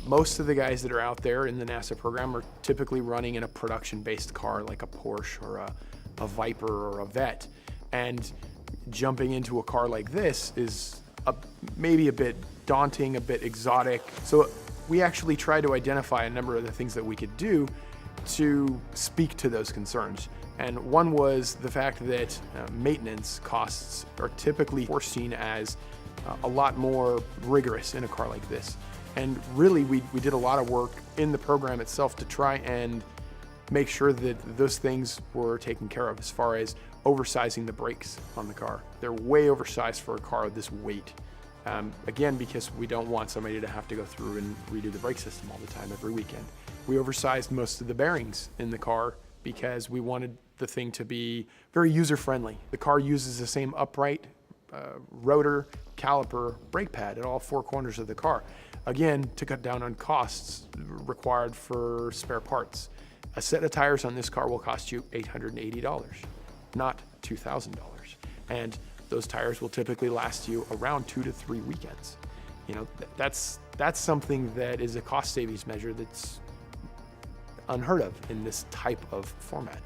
Most of the guys that are out there in the NASA program are typically running in a production-based car like a Porsche or a Viper or a Vet. And jumping into a car like this is maybe a bit daunting, a bit exotic. So we actually tried to identify a number of the things that we could do to speak to those concerns. And one was the fact that maintenance costs are typically foreseen as a lot more rigorous in a car like this. And really, we did a lot of work in the program itself to try and make sure that those things were taken care of, as far as oversizing the brakes on the car. They're way oversized for a car of this weight. Again, because we don't want somebody to have to go through and redo the brake system all the time every weekend. We oversized most of the bearings in the car because we wanted the thing to be very user-friendly. The car uses the same upright, rotor, caliper, brake pad at all four corners of the car. Again, to cut down on costs required for spare parts. A set of tires on this car will cost you $880, not $2,000. And those tires will typically last you around 2 to 3 weekends. You know, that's something that is a cost savings measure that's unheard of in this type of format.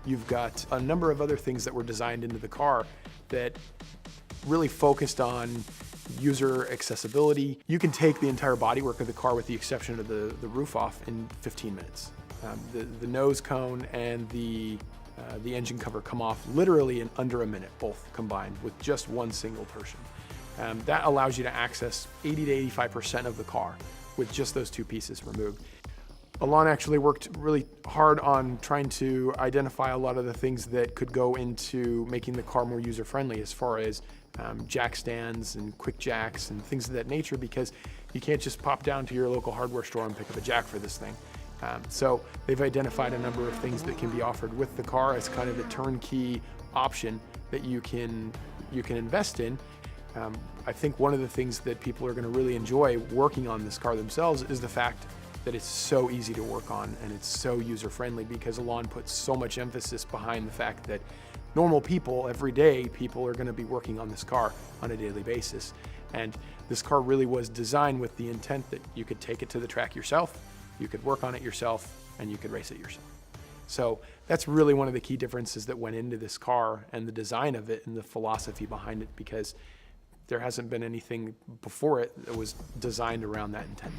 You've got a number of other things that were designed into the car that really focused on user accessibility. You can take the entire bodywork of the car, with the exception of the roof, off in 15 minutes. The nose cone and the engine cover come off literally in under a minute, both combined, with just one single person. That allows you to access 80 to 85% of the car with just those two pieces removed. Elan actually worked really hard on trying to identify a lot of the things that could go into making the car more user-friendly, as far as jack stands and quick jacks and things of that nature, because you can't just pop down to your local hardware store and pick up a jack for this thing. So they've identified a number of things that can be offered with the car as kind of a turnkey option that you can invest in. I think one of the things that people are going to really enjoy working on this car themselves is the fact that it's so easy to work on and it's so user-friendly, because Elan puts so much emphasis behind the fact that normal people, everyday people, are going to be working on this car on a daily basis. And this car really was designed with the intent that you could take it to the track yourself, you could work on it yourself, and you could race it yourself. So that's really one of the key differences that went into this car and the design of it and the philosophy behind it, because there hasn't been anything before it that was designed around that intent.